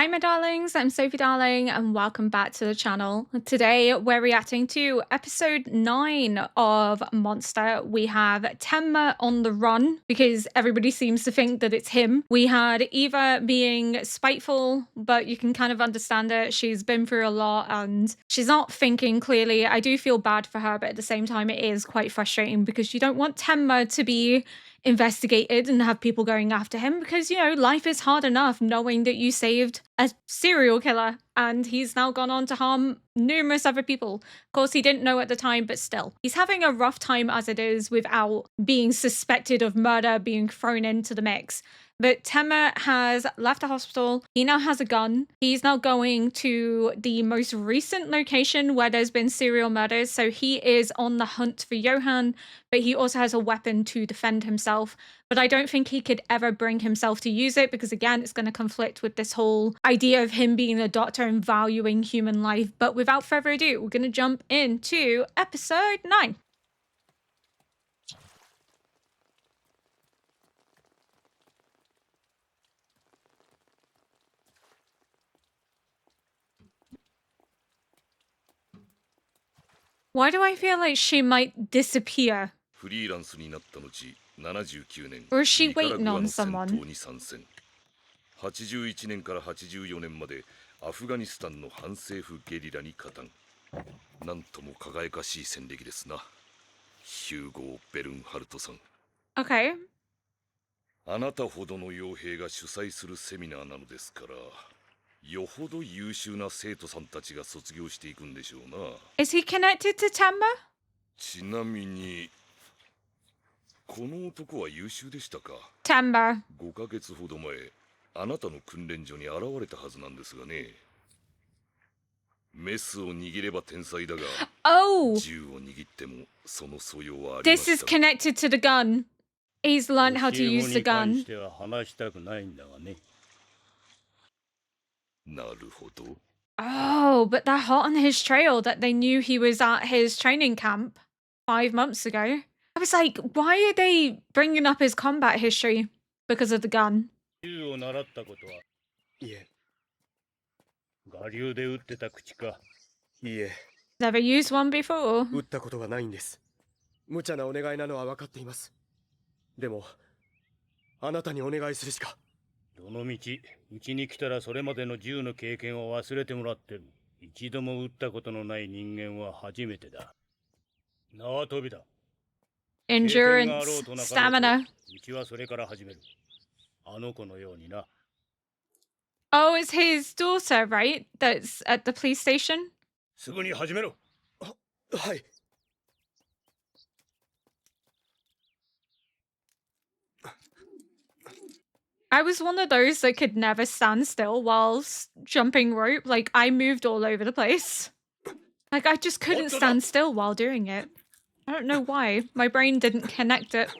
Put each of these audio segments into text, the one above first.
Hi, my darlings. I'm Sophie Darling, and welcome back to the channel. Today, we're reacting to episode 9 of Monster. We have Tenma on the run because everybody seems to think that it's him. We had Eva being spiteful, but you can kind of understand it. She's been through a lot and she's not thinking clearly. I do feel bad for her, but at the same time, it is quite frustrating because you don't want Tenma to be investigated and have people going after him because, you know, life is hard enough knowing that you saved a serial killer and he's now gone on to harm numerous other people. Of course, he didn't know at the time, but still. He's having a rough time as it is without being suspected of murder being thrown into the mix. But Tenma has left the hospital. He now has a gun. He's now going to the most recent location where there's been serial murders. So he is on the hunt for Johan, but he also has a weapon to defend himself. But I don't think he could ever bring himself to use it because, again, it's going to conflict with this whole idea of him being a doctor and valuing human life. But without further ado, we're going to jump into episode 9. Why do I feel like she might disappear? Or is she waiting on someone? 81年から84年までアフガニスタンの反政府ゲリラに加担。なんとも輝かしい戦歴ですな。ヒューゴー・ベルンハルトさん。Okay. あなたほどの傭兵が主催するセミナーなのですから、よほど優秀な生徒さんたちが卒業していくんでしょうな。Is he connected to Tenma? ちなみに、この男は優秀でしたか？ Tenma. 5ヶ月ほど前、あなたの訓練所に現れたはずなんですがね。メスを握れば天才だが、銃を握ってもその素養はありま This せ is ん。connected to the gun. He's learned how to use the gun. なるほど。Oh, but they're hot on his trail that they knew he was at his training camp 5 months ago. I was like, why are they bringing up his combat history? Because of the gun. 銃を習ったことは？いえ。我流で撃ってた口か？いいえ。Never used one before. 撃ったことがないんです。無茶なお願いなのは分かっています。でも、あなたにお願いするしか。どのみち、うちに来たらそれまでの銃の経験を忘れてもらってる。一度も撃ったことのない人間は初めてだ。縄跳びだ。Endurance, stamina. うちはそれから始める。あの子のようにな。Oh, it's his daughter, right? That's at the police station? すぐに始めろ。はい。I was one of those that could never stand still whilst jumping rope. Like, I moved all over the place. Like, I just couldn't stand still while doing it. I don't know why. My brain didn't connect it.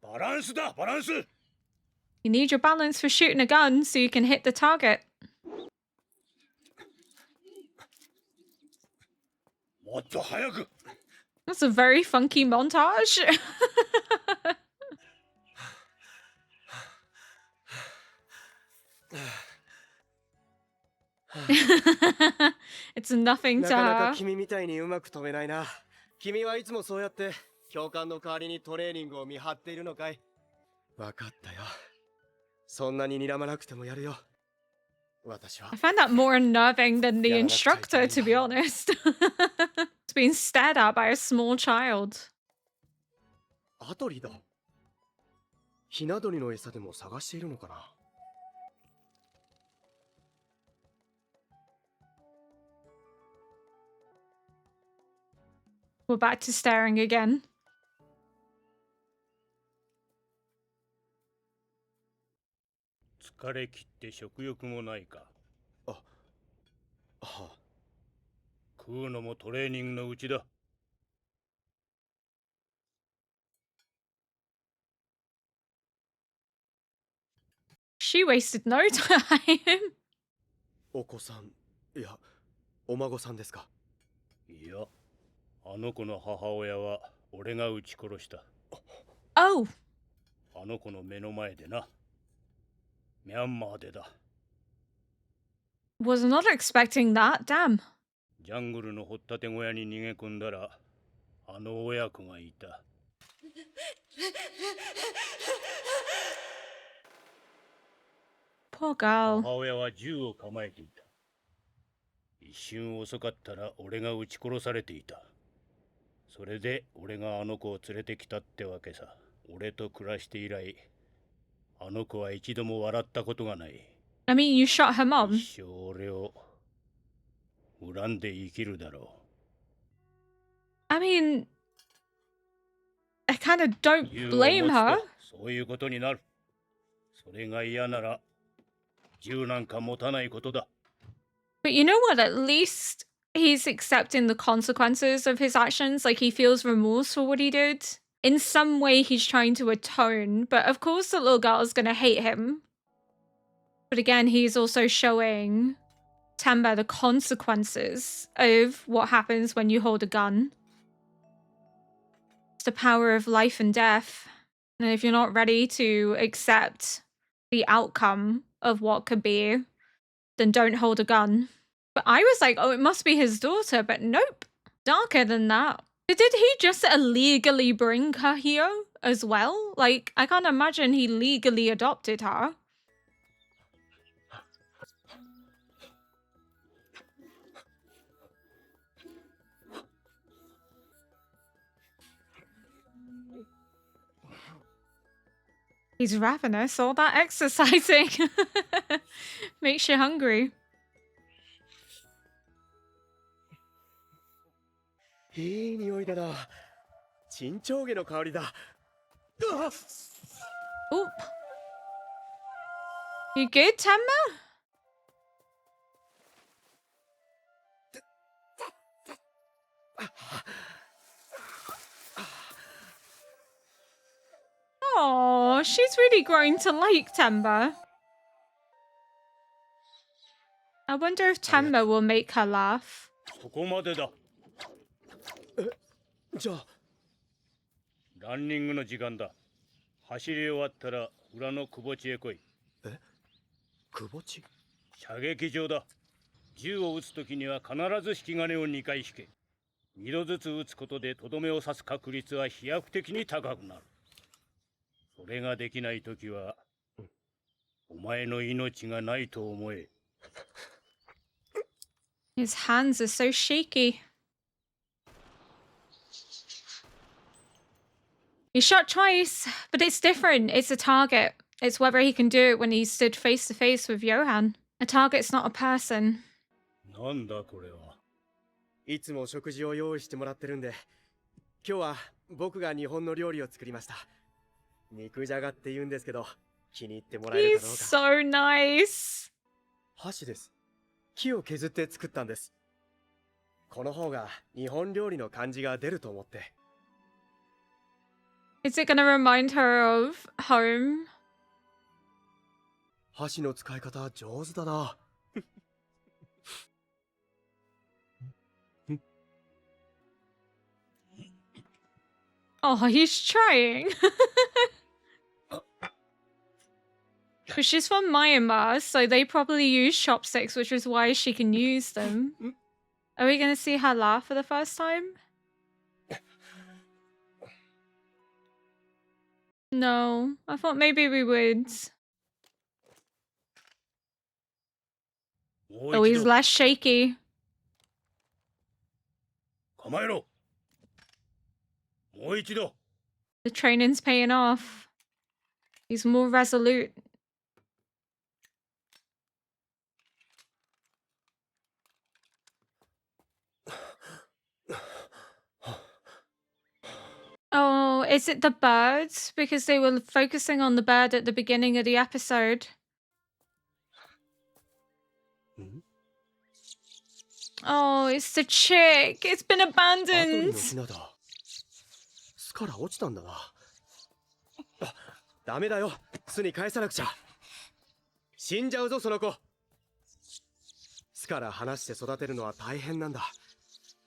バランスだ、バランス。You need your balance for shooting a gun so you can hit the target. もっと早く。 That's a very funky montage. It's nothing to なかなか her. 君みたいにうまく飛べないな。君はいつもそうやって教官の代わりにトレーニングを見張っているのかい？わかったよ。そんなに睨まなくてもやるよ。私は。 I find that more unnerving than the instructor, to be honest. It's being stared at by a small child. アトリだ。ひな鳥の餌でも探しているのかな。 We're back to staring again. 疲れ切って食欲もないか。あ、はあ。食うのもトレーニングのうちだ。She wasted no time. お子さん、いや、お孫さんですか？いや、あの子の母親は俺が撃ち殺した。Oh. あの子の目の前でな。ミャンマーでだ。 Was not expecting that. Damn. ジャングルの掘ったて小屋に逃げ込んだら、あの親子がいた。Poor girl. 母親は銃を構えていた。一瞬遅かったら俺が撃ち殺されていた。それで俺があの子を連れてきたってわけさ。俺と暮らして以来、あの子は一度も笑ったことがない。I mean, you shot her mom. 一生俺を恨んで生きるだろ I mean, I kind of う。 don't 銃を blame 持つ her. とそういうことになる。それが嫌なら銃なんか持たないことだ。 But you know what? At least he's accepting the consequences of his actions. Like, he feels remorse for what he did. In some way, he's trying to atone. But of course, the little girl is going to hate him. But again, he's also showing Tenma the consequences of what happens when you hold a gun. It's the power of life and death. And if you're not ready to accept the outcome of what could be, then don't hold a gun. But I was like, oh, it must be his daughter. But nope. Darker than that. But did he just illegally bring her here as well? Like, I can't imagine he legally adopted her. He's ravenous, all that exercising. Makes you hungry. いい匂いだな。チンチョウゲの香りだ。うわっ。 Oop. You good, Tenma? Oh, she's really growing to like Tenma. I wonder if Tenma will make her laugh. ここまでだ。じゃあランニングの時間だ。走り終わったら裏のくぼ地へ来い。え、くぼ地？射撃場だ。銃を撃つときには必ず引き金を2回引け。2度ずつ撃つことでとどめを刺す確率は飛躍的に高くなる。それができないときは、お前の命がないと思え。 His hands are so shaky. He shot twice, but it's different. It's a target. It's whether he can do it when he stood face to face with Johan. A target's not a person. なんだこれは。いつも食事を用意してもらってるんで、今日は僕が日本の料理を作りました。肉じゃがって言うんですけど、気に入ってもらえる He's かどうか。 so nice. 箸です。木を削って作ったんです。この方が日本料理の感じが出ると思って。 Is it gonna remind her of home? 箸の使い方上手だな。Oh, he's trying. Because she's from Myanmar, so they probably use chopsticks, which is why she can use them. Are we gonna see her laugh for the first time? No, I thought maybe we would. Oh, he's less shaky. 構えろ。もう一度。 The training's paying off. He's more resolute. Oh, is it the birds? Because they were focusing on the bird at the beginning of the episode. Oh, it's the chick. It's been abandoned. 巣から落ちたんだな。ダメだよ。巣に返さなくちゃ。死んじゃうぞその子。巣から離して育てるのは大変なんだ。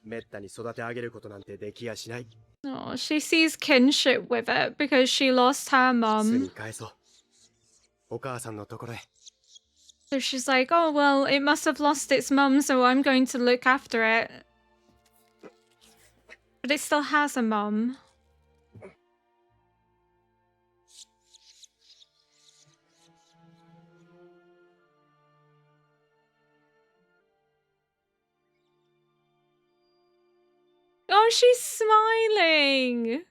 めったに育て上げることなんてできやしない。 Oh, she sees kinship with it because she lost her 巣 mum. に返そう。お母さんのところへ。 So she's like, oh, well, it must have lost its mum, so I'm going to look after it. But it still has a mum. Oh, she's smiling.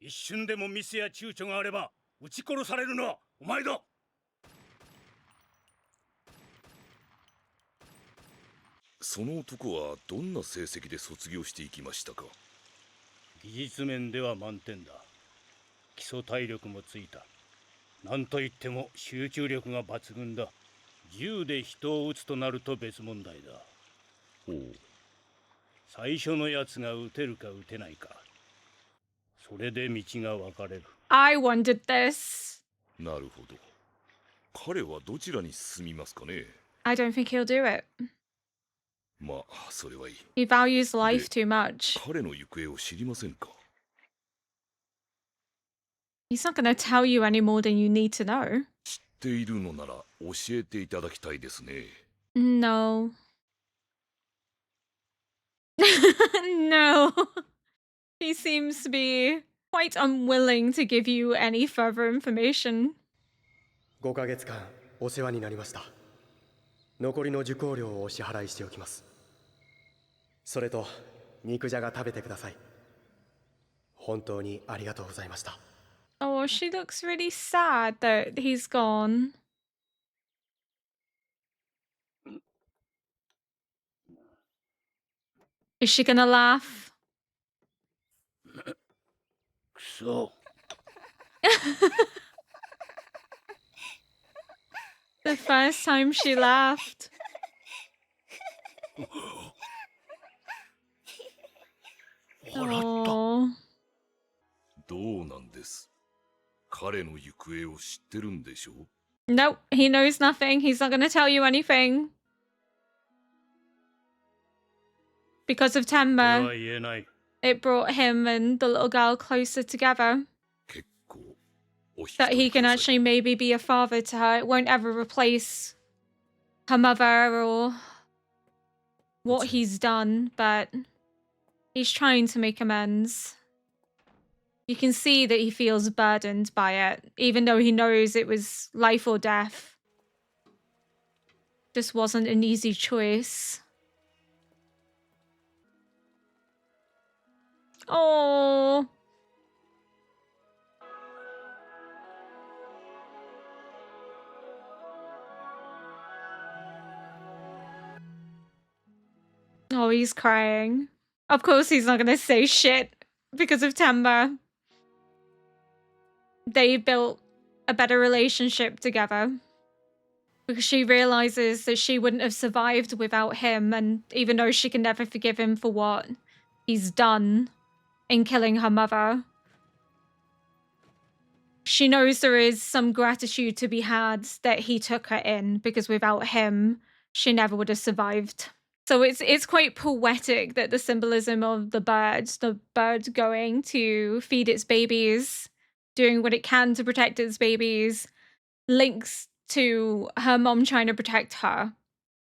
一瞬でもミスや躊躇があれば撃ち殺されるのはお前だ。その男はどんな成績で卒業していきましたか？技術面では満点だ。基礎体力もついた。なんといっても集中力が抜群だ。銃で人を撃つとなると別問題だ。ほう。最初のやつが撃てるか撃てないか、それで道が分かれる。 I wondered this. なるほど。彼はどちらに進みますかね？ I don't think he'll do it. まあ、それはいい。 He values life too much. 彼の行方を知りませんか？ He's not going to tell you any more than you need to know. 知っているのなら教えていただきたいですね。No. No. He seems to be quite unwilling to give you any further information. 5ヶ月間お世話になりました。残りの受講料をお支払いしておきます。それと肉じゃが食べてください。本当にありがとうございました。 Oh, she looks really sad that he's gone. Is she gonna laugh? くそ。 The first time she laughed. 笑った。 Oh. どうなんです？彼の行方を知ってるんでしょう？ Nope, he knows nothing. He's not gonna tell you anything. Because of それは Tenma, 言えない。 it brought him and the little girl closer together. 結構お引き That 取 he りく can ださい。 actually maybe be a father to her. It won't ever replace her mother or what he's done, but he's trying to make amends. You can see that he feels burdened by it, even though he knows it was life or death. This wasn't an easy choice. Oh. Oh, he's crying. Of course he's not gonna say shit because of Tenma. They built a better relationship together. Because she realizes that she wouldn't have survived without him, and even though she can never forgive him for what he's done in killing her mother, she knows there is some gratitude to be had that he took her in, because without him, she never would have survived. So it's quite poetic that the symbolism of the bird going to feed its babies, doing what it can to protect its babies, links to her mom trying to protect her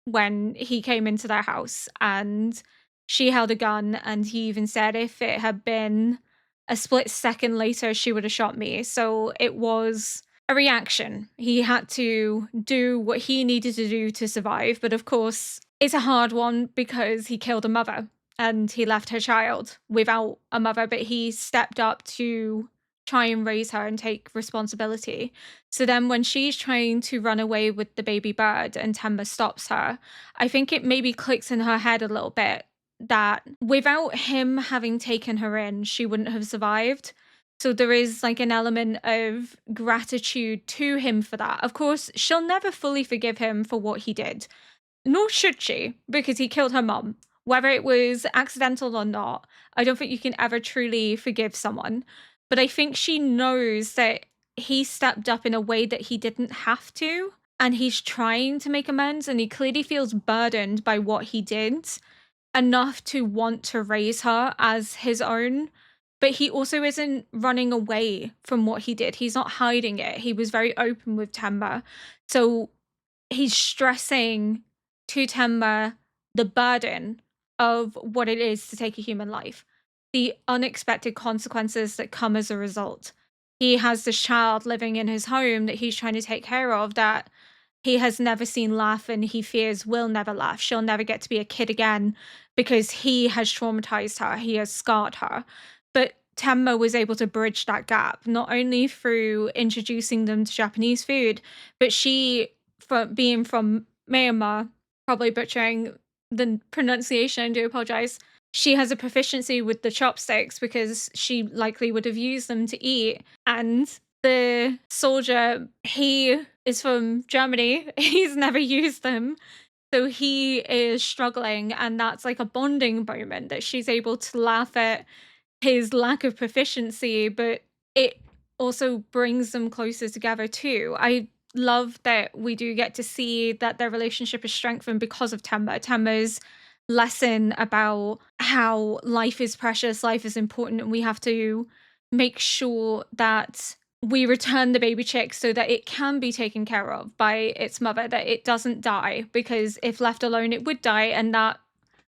when he came into their house, and she held a gun, and he even said if it had been a split second later, she would have shot me. So it was a reaction. He had to do what he needed to do to survive. But of course, it's a hard one because he killed a mother and he left her child without a mother, but he stepped up to try and raise her and take responsibility. So then when she's trying to run away with the baby bird and Tenma stops her, I think it maybe clicks in her head a little bit that without him having taken her in, she wouldn't have survived. So there is like an element of gratitude to him for that. Of course, she'll never fully forgive him for what he did, nor should she, because he killed her mom. Whether it was accidental or not, I don't think you can ever truly forgive someone. But I think she knows that he stepped up in a way that he didn't have to, and he's trying to make amends, and he clearly feels burdened by what he did enough to want to raise her as his own. but he also isn't running away from what he did. He's not hiding it. He was very open with Tenma. So he's stressing to Tenma the burden of what it is to take a human life, the unexpected consequences that come as a result. He has this child living in his home that he's trying to take care of that he has never seen laugh and he fears will never laugh. She'll never get to be a kid again because he has traumatized her, he has scarred her. But Tenma was able to bridge that gap, not only through introducing them to Japanese food, but she, from being from Myanmar, probably butchering the pronunciation, I do apologize. She has a proficiency with the chopsticks because she likely would have used them to eat. And the soldier, he is from Germany. He's never used them. So he is struggling, and that's like a bonding moment that she's able to laugh at his lack of proficiency, but it also brings them closer together too. I love that we do get to see that their relationship is strengthened because of Tenma. Tenma's lesson about how life is precious, life is important, and we have to make sure that we return the baby chick so that it can be taken care of by its mother, that it doesn't die, because if left alone, it would die, and that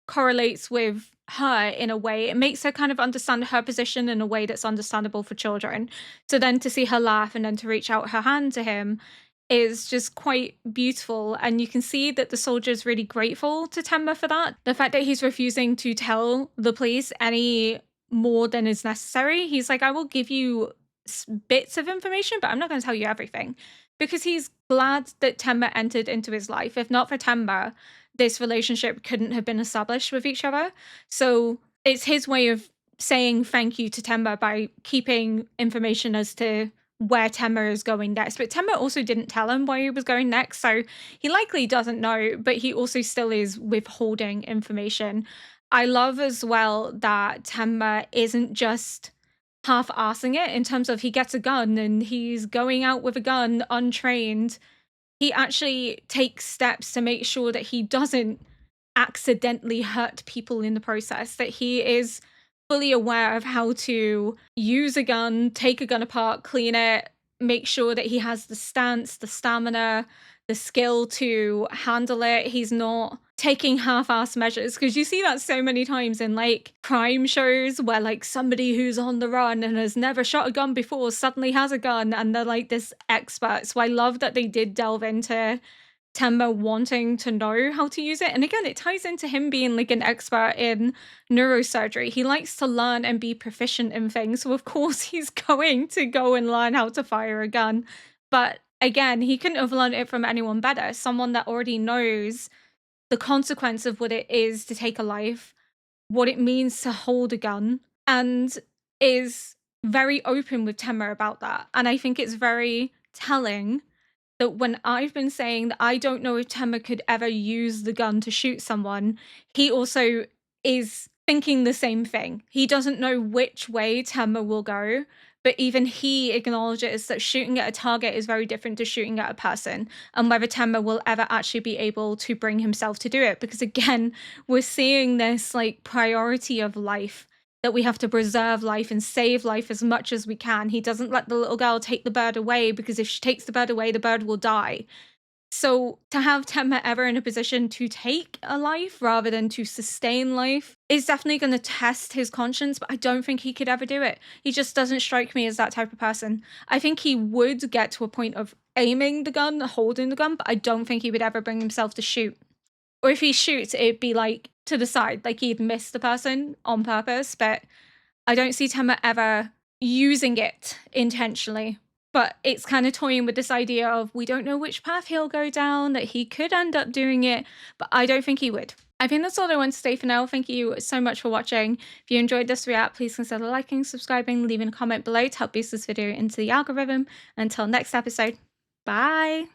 correlates with her in a way. It makes her kind of understand her position in a way that's understandable for children. So then to see her laugh and then to reach out her hand to him is just quite beautiful. And you can see that the soldier is really grateful to Tenma for that. The fact that he's refusing to tell the police any more than is necessary. He's like, I will give you bits of information, but I'm not going to tell you everything. Because he's glad that Tenma entered into his life. If not for Tenma, this relationship couldn't have been established with each other. So it's his way of saying thank you to Tenma by keeping information as to where Tenma is going next. But Tenma also didn't tell him where he was going next, so he likely doesn't know, but he also still is withholding information. I love as well that Tenma isn't just half-assing it in terms of he gets a gun and he's going out with a gun untrained. He actually takes steps to make sure that he doesn't accidentally hurt people in the process, that he is fully aware of how to use a gun, take a gun apart, clean it, make sure that he has the stance, the stamina, the skill to handle it. He's not taking half-ass measures, because you see that so many times in like crime shows where like somebody who's on the run and has never shot a gun before suddenly has a gun and they're like this expert. So I love that they did delve into Tenma wanting to know how to use it. And again, it ties into him being like an expert in neurosurgery. He likes to learn and be proficient in things. So of course he's going to go and learn how to fire a gun. But again, he couldn't have learned it from anyone better. Someone that already knows the consequence of what it is to take a life, what it means to hold a gun, and is very open with Tenma about that. And I think it's very telling that when I've been saying that I don't know if Tenma could ever use the gun to shoot someone, he also is thinking the same thing. He doesn't know which way Tenma will go, but even he acknowledges that shooting at a target is very different to shooting at a person, and whether Tenma will ever actually be able to bring himself to do it. Because again, we're seeing this like priority of life, that we have to preserve life and save life as much as we can. He doesn't let the little girl take the bird away, because if she takes the bird away, the bird will die. So to have Tenma ever in a position to take a life rather than to sustain life is definitely going to test his conscience, but I don't think he could ever do it. He just doesn't strike me as that type of person. I think he would get to a point of aiming the gun, holding the gun, but I don't think he would ever bring himself to shoot. Or if he shoots, it'd be like to the side, like he'd miss the person on purpose, but I don't see Tenma ever using it intentionally. But it's kind of toying with this idea of we don't know which path he'll go down, that he could end up doing it, but I don't think he would. I think that's all I want to say for now. Thank you so much for watching. If you enjoyed this react, please consider liking, subscribing, leaving a comment below to help boost this video into the algorithm. Until next episode, bye!